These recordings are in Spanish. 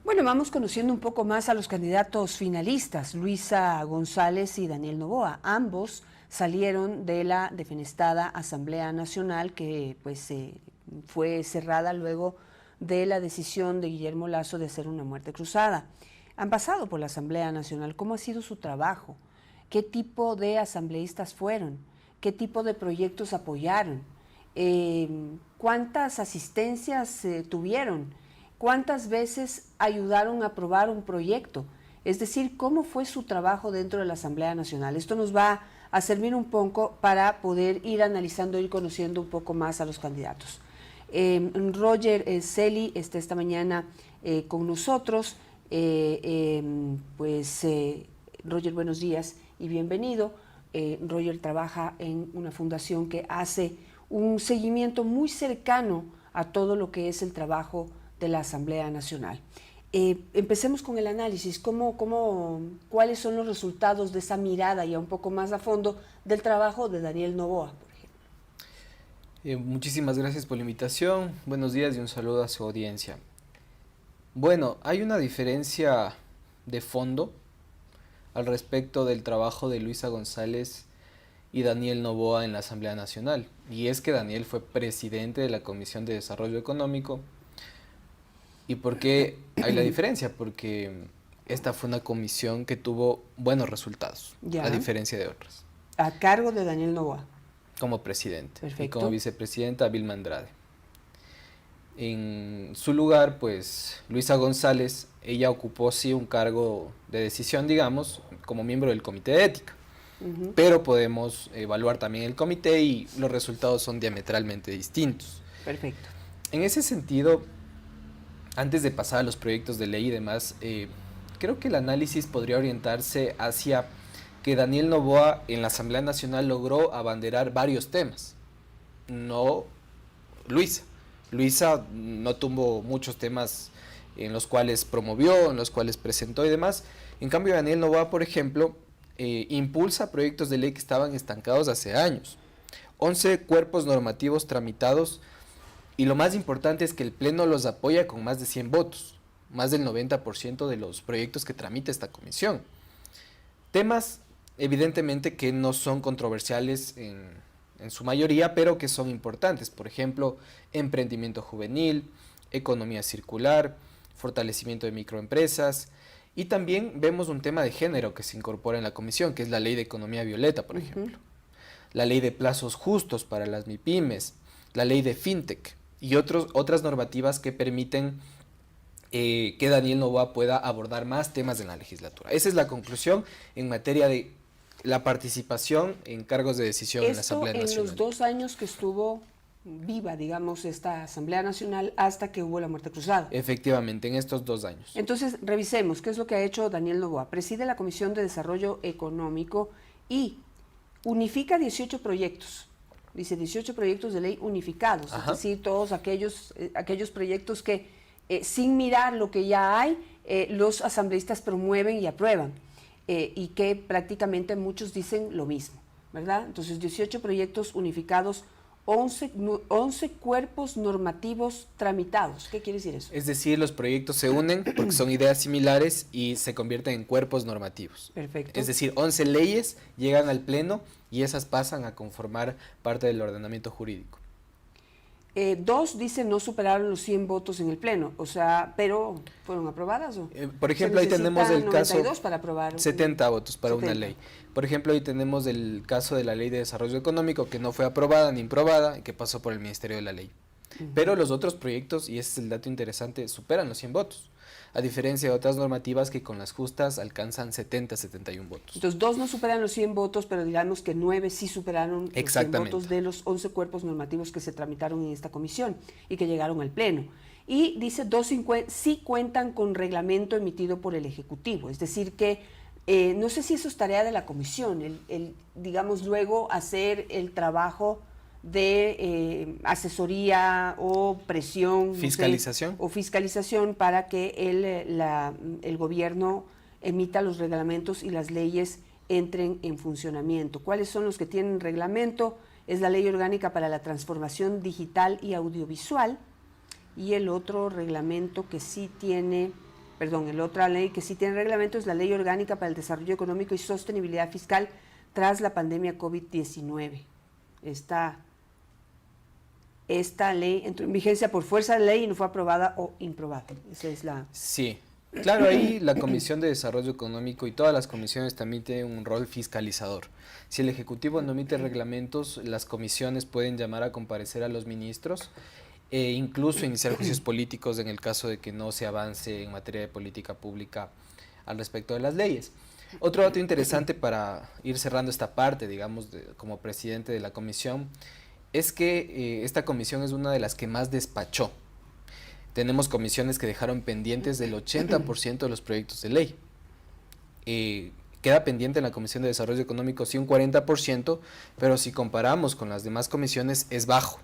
Bueno, vamos conociendo un poco más a los candidatos finalistas, Luisa González y Daniel Noboa. Ambos salieron de la defenestada Asamblea Nacional que fue cerrada luego de la decisión de Guillermo Lasso de hacer una muerte cruzada. Han pasado por la Asamblea Nacional. ¿Cómo ha sido su trabajo? ¿Qué tipo de asambleístas fueron? ¿Qué tipo de proyectos apoyaron? ¿Cuántas asistencias tuvieron? ¿Cuántas veces ayudaron a aprobar un proyecto? Es decir, ¿cómo fue su trabajo dentro de la Asamblea Nacional? Esto nos va a servir un poco para poder ir analizando, ir conociendo un poco más a los candidatos. Roger Celi está esta mañana con nosotros. Roger, buenos días y bienvenido. Roger trabaja en una fundación que hace un seguimiento muy cercano a todo lo que es el trabajo de la Asamblea Nacional. Empecemos con el análisis. ¿Cuáles son los resultados de esa mirada ya un poco más a fondo del trabajo de Daniel Noboa, por ejemplo? Muchísimas gracias por la invitación. Buenos días y un saludo a su audiencia. Bueno, hay una diferencia de fondo al respecto del trabajo de Luisa González y Daniel Noboa en la Asamblea Nacional. Y es que Daniel fue presidente de la Comisión de Desarrollo Económico. ¿Y por qué hay la diferencia? Porque esta fue una comisión que tuvo buenos resultados, a diferencia de otras. A cargo de Daniel Noboa. Como presidente. Perfecto. Y como vicepresidenta, Vilma Andrade. En su lugar, pues, Luisa González, ella ocupó sí un cargo de decisión, digamos, como miembro del Comité de Ética. Pero podemos evaluar también el comité y los resultados son diametralmente distintos. Perfecto. En ese sentido, antes de pasar a los proyectos de ley y demás, creo que el análisis podría orientarse hacia que Daniel Noboa en la Asamblea Nacional logró abanderar varios temas. No Luisa. Luisa no tuvo muchos temas en los cuales promovió, en los cuales presentó y demás. En cambio, Daniel Noboa, por ejemplo, impulsa proyectos de ley que estaban estancados hace años. 11 cuerpos normativos tramitados. Y lo más importante es que el Pleno los apoya con más de 100 votos, más del 90% de los proyectos que tramita esta comisión. Temas, evidentemente, que no son controversiales en su mayoría, pero que son importantes. Por ejemplo, emprendimiento juvenil, economía circular, fortalecimiento de microempresas. Y también vemos un tema de género que se incorpora en la comisión, que es la ley de economía violeta, por ejemplo. La ley de plazos justos para las MIPYMES, la ley de fintech y otras normativas que permiten que Daniel Noboa pueda abordar más temas en la legislatura. Esa es la conclusión en materia de la participación en cargos de decisión en la Asamblea Nacional. En los 2 años que estuvo viva, digamos, esta Asamblea Nacional hasta que hubo la muerte cruzada. Efectivamente, en estos 2 años. Entonces, revisemos qué es lo que ha hecho Daniel Noboa. Preside la Comisión de Desarrollo Económico y unifica 18 proyectos. Dice 18 proyectos de ley unificados, es decir, todos aquellos proyectos que sin mirar lo que ya hay, los asambleístas promueven y aprueban, y que prácticamente muchos dicen lo mismo, ¿verdad? Entonces 18 proyectos unificados, 11 cuerpos normativos tramitados. ¿Qué quiere decir eso? Es decir, los proyectos se unen porque son ideas similares y se convierten en cuerpos normativos. Perfecto. Es decir, 11 leyes llegan al Pleno y esas pasan a conformar parte del ordenamiento jurídico. 2 dicen no superaron los 100 votos en el Pleno, o sea, pero ¿fueron aprobadas? ¿O? Por ejemplo, ahí tenemos el caso... 92 para aprobar. 70 votos para 70. Una ley. Por ejemplo, ahí tenemos el caso de la Ley de Desarrollo Económico que no fue aprobada ni improbada y que pasó por el Ministerio de la Ley. Pero los otros proyectos, y ese es el dato interesante, superan los 100 votos. A diferencia de otras normativas que con las justas alcanzan 70, 71 votos. Entonces, 2 no superan los 100 votos, pero digamos que 9 sí superaron los 100 votos de los 11 cuerpos normativos que se tramitaron en esta comisión y que llegaron al Pleno. Y dice, 2 sí cuentan con reglamento emitido por el Ejecutivo, es decir que no sé si eso es tarea de la comisión, digamos luego hacer el trabajo de asesoría o presión. Fiscalización. No sé, o fiscalización para que el gobierno emita los reglamentos y las leyes entren en funcionamiento. ¿Cuáles son los que tienen reglamento? Es la Ley Orgánica para la Transformación Digital y Audiovisual, y el otro reglamento que sí tiene perdón, la otra ley que sí tiene reglamento es la Ley Orgánica para el Desarrollo Económico y Sostenibilidad Fiscal tras la pandemia COVID-19. Esta ley entró en vigencia por fuerza de ley y no fue aprobada o improbada. Esa es la... Sí, claro, ahí la Comisión de Desarrollo Económico y todas las comisiones también tienen un rol fiscalizador. Si el Ejecutivo no emite reglamentos, las comisiones pueden llamar a comparecer a los ministros e incluso iniciar juicios políticos en el caso de que no se avance en materia de política pública al respecto de las leyes. Otro dato interesante para ir cerrando esta parte, digamos, como presidente de la comisión, es que esta comisión es una de las que más despachó. Tenemos comisiones que dejaron pendientes del 80% de los proyectos de ley. Queda pendiente en la Comisión de Desarrollo Económico sí un 40%, pero si comparamos con las demás comisiones es bajo.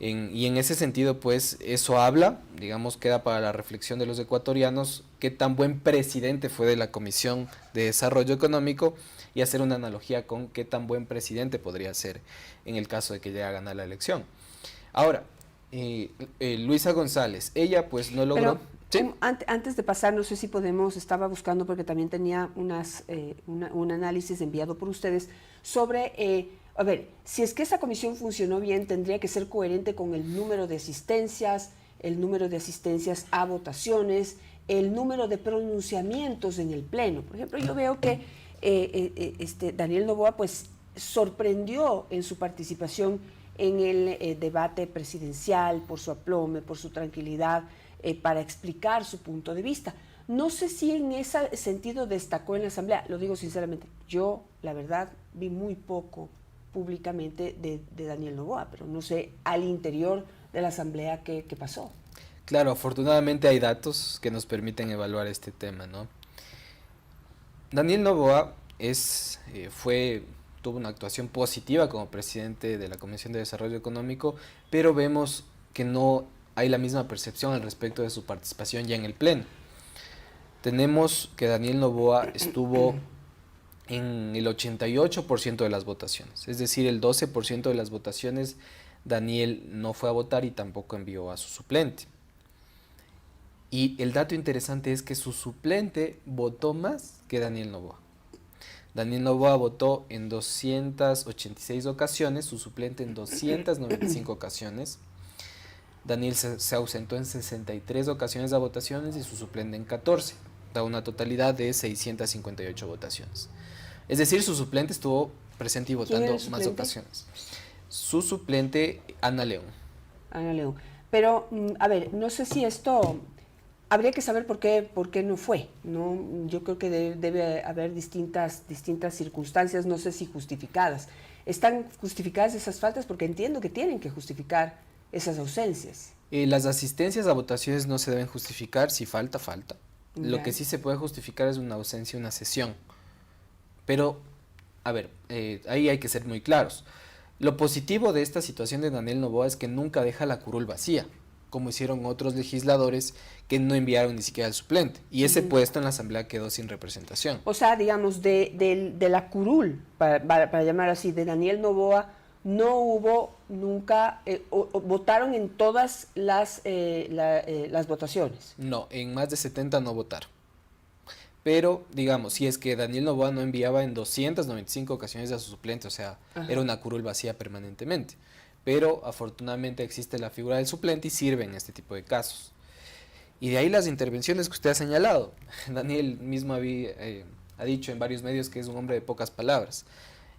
Y en ese sentido, pues, eso habla, digamos, queda para la reflexión de los ecuatorianos, qué tan buen presidente fue de la Comisión de Desarrollo Económico y hacer una analogía con qué tan buen presidente podría ser en el caso de que llegue a ganar la elección. Ahora, Luisa González, ella pues no logró... Pero, ¿sí? Antes de pasar, no sé si podemos, estaba buscando porque también tenía un análisis enviado por ustedes sobre... a ver, si es que esa comisión funcionó bien, tendría que ser coherente con el número de asistencias, a votaciones, el número de pronunciamientos en el Pleno. Por ejemplo, yo veo que Daniel Noboa pues sorprendió en su participación en el debate presidencial por su aplome, por su tranquilidad, para explicar su punto de vista. No sé si en ese sentido destacó en la Asamblea, lo digo sinceramente, yo la verdad vi muy poco públicamente de Daniel Noboa, pero no sé al interior de la Asamblea qué pasó. Claro, afortunadamente hay datos que nos permiten evaluar este tema, ¿no? Daniel Noboa tuvo una actuación positiva como presidente de la Comisión de Desarrollo Económico, pero vemos que no hay la misma percepción al respecto de su participación ya en el Pleno. Tenemos que Daniel Noboa estuvo en el 88% de las votaciones, es decir, el 12% de las votaciones Daniel no fue a votar y tampoco envió a su suplente. Y el dato interesante es que su suplente votó más que Daniel Noboa. Daniel Noboa votó en 286 ocasiones, su suplente en 295 ocasiones. Daniel se ausentó en 63 ocasiones de votaciones y su suplente en 14. Da una totalidad de 658 votaciones. Es decir, su suplente estuvo presente y votando más ocasiones. Su suplente, Ana León. Ana León. Pero, a ver, no sé si esto... Habría que saber por qué no fue, ¿no? Yo creo que debe haber distintas circunstancias, no sé si justificadas. ¿Están justificadas esas faltas? Porque entiendo que tienen que justificar esas ausencias. Las asistencias a votaciones no se deben justificar, si falta. Ya. Lo que sí se puede justificar es una ausencia, una sesión. Pero, a ver, ahí hay que ser muy claros. Lo positivo de esta situación de Daniel Noboa es que nunca deja la curul vacía, como hicieron otros legisladores que no enviaron ni siquiera al suplente. Y ese puesto en la Asamblea quedó sin representación. O sea, digamos, de la curul, para llamar así, de Daniel Noboa, no hubo nunca, votaron en todas las votaciones. No, en más de 70 no votaron. Pero, digamos, si es que Daniel Noboa no enviaba en 295 ocasiones a su suplente, o sea, era una curul vacía permanentemente. Pero afortunadamente existe la figura del suplente y sirve en este tipo de casos. Y de ahí las intervenciones que usted ha señalado. Daniel mismo ha dicho en varios medios que es un hombre de pocas palabras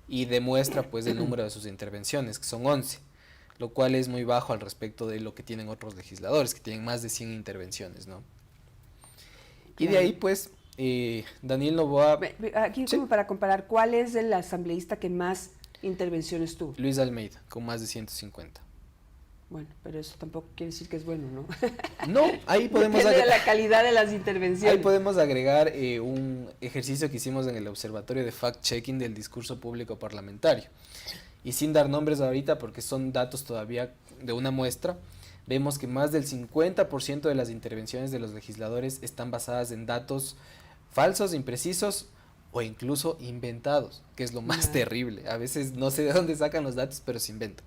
y demuestra pues el número de sus intervenciones, que son 11, lo cual es muy bajo al respecto de lo que tienen otros legisladores, que tienen más de 100 intervenciones, ¿no? Y de ahí pues Daniel Noboa... Aquí como para comparar, ¿cuál es el asambleísta que más intervenciones tuvo? Luis Almeida, con más de 150. Bueno, pero eso tampoco quiere decir que es bueno, ¿no? No, ahí podemos... Depende de la calidad de las intervenciones. Ahí podemos agregar un ejercicio que hicimos en el Observatorio de Fact-Checking del Discurso Público Parlamentario. Y sin dar nombres ahorita, porque son datos todavía de una muestra, vemos que más del 50% de las intervenciones de los legisladores están basadas en datos falsos, imprecisos o incluso inventados, que es lo más terrible. A veces no sé de dónde sacan los datos, pero se inventan.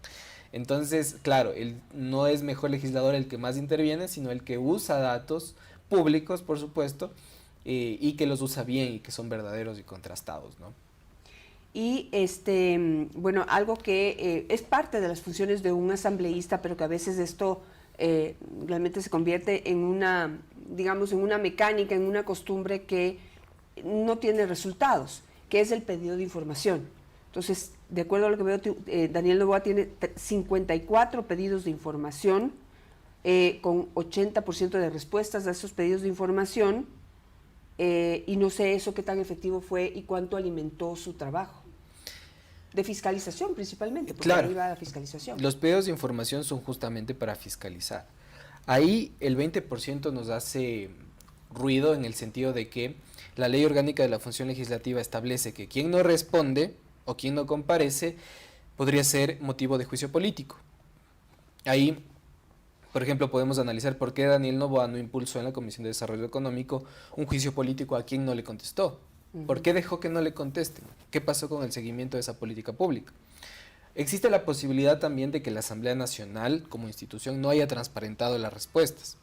Entonces, claro, no es mejor legislador el que más interviene, sino el que usa datos públicos, por supuesto, y que los usa bien y que son verdaderos y contrastados, ¿no? Y bueno, algo que es parte de las funciones de un asambleísta, pero que a veces esto realmente se convierte en una, digamos, en una mecánica, en una costumbre que no tiene resultados, que es el pedido de información. Entonces, de acuerdo a lo que veo, Daniel Noboa tiene 54 pedidos de información, con 80% de respuestas a esos pedidos de información, y no sé eso qué tan efectivo fue y cuánto alimentó su trabajo. De fiscalización principalmente, porque claro, ahí va la fiscalización. Los pedidos de información son justamente para fiscalizar. Ahí el 20% nos hace ruido en el sentido de que la Ley Orgánica de la Función Legislativa establece que quien no responde o quien no comparece podría ser motivo de juicio político. Ahí, por ejemplo, podemos analizar por qué Daniel Noboa no impulsó en la Comisión de Desarrollo Económico un juicio político a quien no le contestó. ¿Por qué dejó que no le contesten? ¿Qué pasó con el seguimiento de esa política pública? Existe la posibilidad también de que la Asamblea Nacional como institución no haya transparentado las respuestas,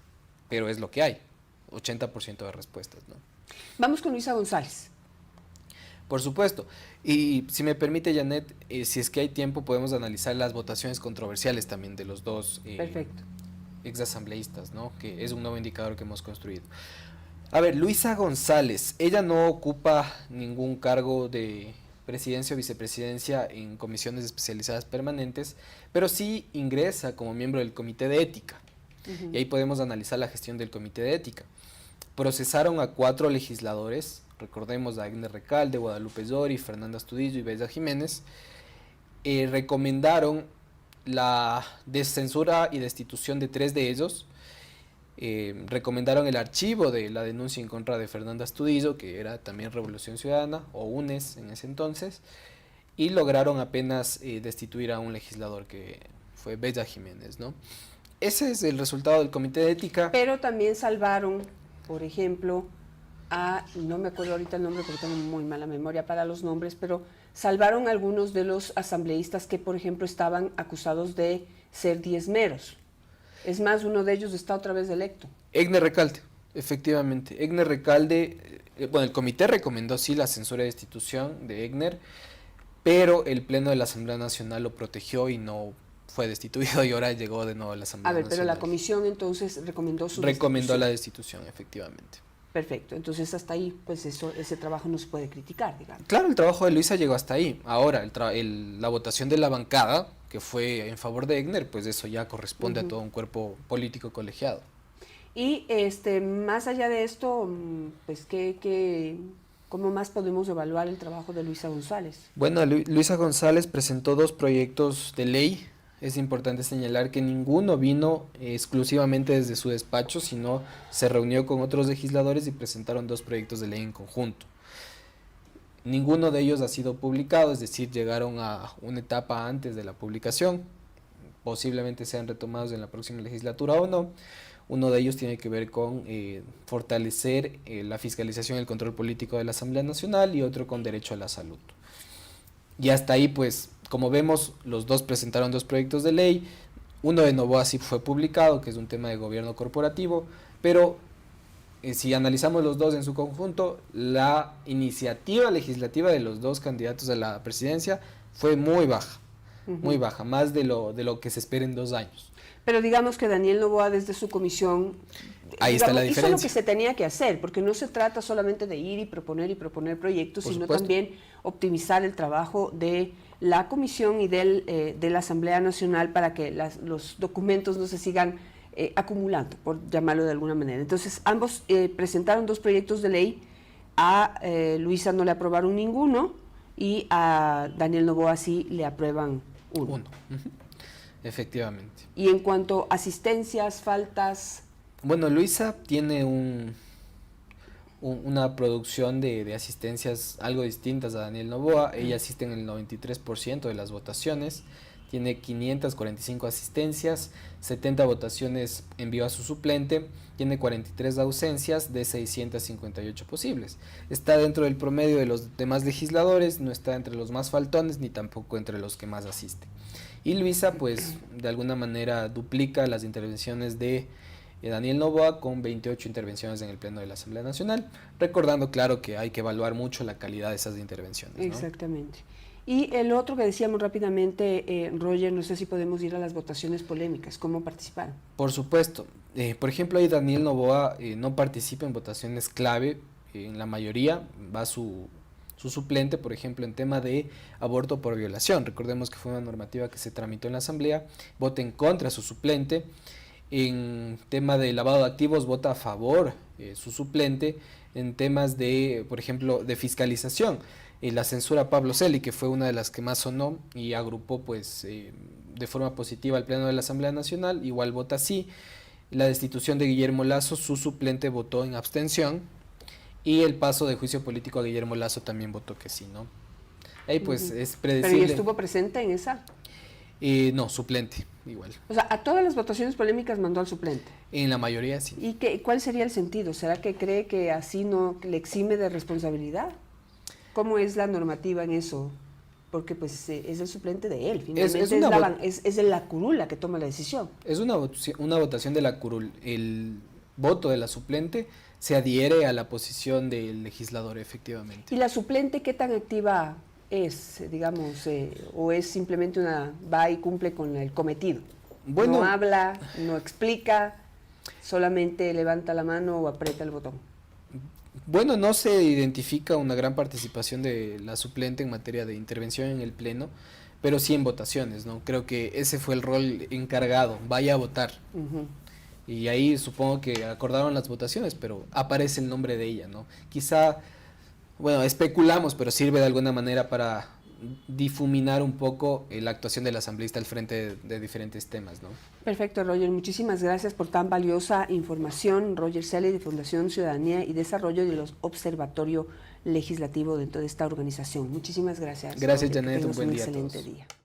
pero es lo que hay, 80% de respuestas, ¿no? Vamos con Luisa González. Por supuesto, y si me permite, Janet, si es que hay tiempo podemos analizar las votaciones controversiales también de los dos exasambleístas, ¿no? Que es un nuevo indicador que hemos construido. A ver, Luisa González, ella no ocupa ningún cargo de presidencia o vicepresidencia en comisiones especializadas permanentes, pero sí ingresa como miembro del Comité de Ética. Y ahí podemos analizar la gestión del Comité de Ética. Procesaron a 4 legisladores, recordemos a Egner Recalde, Guadalupe Llori, Fernanda Astudillo y Bella Jiménez, recomendaron la descensura y destitución de 3 de ellos. Recomendaron el archivo de la denuncia en contra de Fernanda Astudillo, que era también Revolución Ciudadana, o UNES en ese entonces, y lograron apenas destituir a un legislador que fue Bella Jiménez, ¿no? Ese es el resultado del Comité de Ética. Pero también salvaron, por ejemplo, no me acuerdo ahorita el nombre porque tengo muy mala memoria para los nombres, pero salvaron a algunos de los asambleístas que, por ejemplo, estaban acusados de ser diezmeros. Es más, uno de ellos está otra vez electo. Egner Recalde, efectivamente. Egner Recalde, bueno, el comité recomendó sí la censura de destitución de Egner, pero el Pleno de la Asamblea Nacional lo protegió y no fue destituido y ahora llegó de nuevo a la Asamblea Nacional. Pero la comisión entonces recomendó su Recomendó la destitución, efectivamente. Perfecto, entonces hasta ahí, pues ese trabajo no se puede criticar, digamos. Claro, el trabajo de Luisa llegó hasta ahí. Ahora, la votación de la bancada, que fue en favor de Egner, pues eso ya corresponde a todo un cuerpo político colegiado. Y más allá de esto, pues ¿cómo más podemos evaluar el trabajo de Luisa González? Bueno, Luisa González presentó 2 proyectos de ley. Es importante señalar que ninguno vino exclusivamente desde su despacho, sino se reunió con otros legisladores y presentaron 2 proyectos de ley en conjunto. Ninguno de ellos ha sido publicado, es decir, llegaron a una etapa antes de la publicación. Posiblemente sean retomados en la próxima legislatura o no. Uno de ellos tiene que ver con fortalecer la fiscalización y el control político de la Asamblea Nacional y otro con derecho a la salud. Y hasta ahí, pues, como vemos, los 2 presentaron 2 proyectos de ley. Uno de Noboa sí fue publicado, que es un tema de gobierno corporativo, pero si analizamos los 2 en su conjunto, la iniciativa legislativa de los 2 candidatos a la presidencia fue muy baja, muy baja, más de lo que se espera en 2 años. Pero digamos que Daniel Noboa desde su comisión está la diferencia. Hizo lo que se tenía que hacer, porque no se trata solamente de ir y proponer proyectos, sino también optimizar el trabajo de la comisión y de la Asamblea Nacional para que los documentos no se sigan acumulando, por llamarlo de alguna manera. Entonces, ambos presentaron 2 proyectos de ley, a Luisa no le aprobaron ninguno y a Daniel Noboa sí le aprueban uno. Efectivamente. Y en cuanto a asistencias, faltas... Bueno, Luisa tiene una producción de asistencias algo distintas a Daniel Noboa. Ella asiste en el 93% de las votaciones, tiene 545 asistencias, 70 votaciones envió a su suplente, tiene 43 ausencias de 658 posibles. Está dentro del promedio de los demás legisladores, no está entre los más faltones ni tampoco entre los que más asisten. Y Luisa, pues, de alguna manera duplica las intervenciones de y Daniel Noboa con 28 intervenciones en el Pleno de la Asamblea Nacional, recordando claro que hay que evaluar mucho la calidad de esas intervenciones, ¿no? Exactamente. Y el otro que decíamos rápidamente, Roger, no sé si podemos ir a las votaciones polémicas, ¿cómo participaron? Por supuesto. Por ejemplo, ahí Daniel Noboa no participa en votaciones clave, en la mayoría va su suplente, por ejemplo, en tema de aborto por violación. Recordemos que fue una normativa que se tramitó en la Asamblea, vota en contra su suplente. En tema de lavado de activos, vota a favor su suplente. En temas de, por ejemplo, de fiscalización, la censura a Pablo Celi, que fue una de las que más sonó y agrupó pues de forma positiva al Pleno de la Asamblea Nacional, igual vota sí. La destitución de Guillermo Lasso, su suplente votó en abstención, y el paso de juicio político a Guillermo Lasso también votó que sí, ¿no? Ahí pues es predecible. ¿Pero ya estuvo presente en esa? No, suplente, igual. O sea, a todas las votaciones polémicas mandó al suplente. En la mayoría sí. ¿Y cuál sería el sentido? ¿Será que cree que así no le exime de responsabilidad? ¿Cómo es la normativa en eso? Porque pues es el suplente de él, finalmente es la curul la que toma la decisión. Es una votación de la curul. El voto de la suplente se adhiere a la posición del legislador, efectivamente. ¿Y la suplente qué tan activa es, digamos, o es simplemente va y cumple con el cometido? Bueno, no habla, no explica, solamente levanta la mano o aprieta el botón. Bueno, no se identifica una gran participación de la suplente en materia de intervención en el Pleno, pero sí en votaciones, ¿no? Creo que ese fue el rol encargado, vaya a votar. Y ahí supongo que acordaron las votaciones, pero aparece el nombre de ella, ¿no? Quizá, bueno, especulamos, pero sirve de alguna manera para difuminar un poco la actuación del asambleísta al frente de diferentes temas, ¿no? Perfecto, Roger. Muchísimas gracias por tan valiosa información. Roger Celi, de Fundación Ciudadanía y Desarrollo de los Observatorio Legislativo dentro de esta organización. Muchísimas gracias. Gracias, Roger, Janet. Un buen día a todos. Excelente día.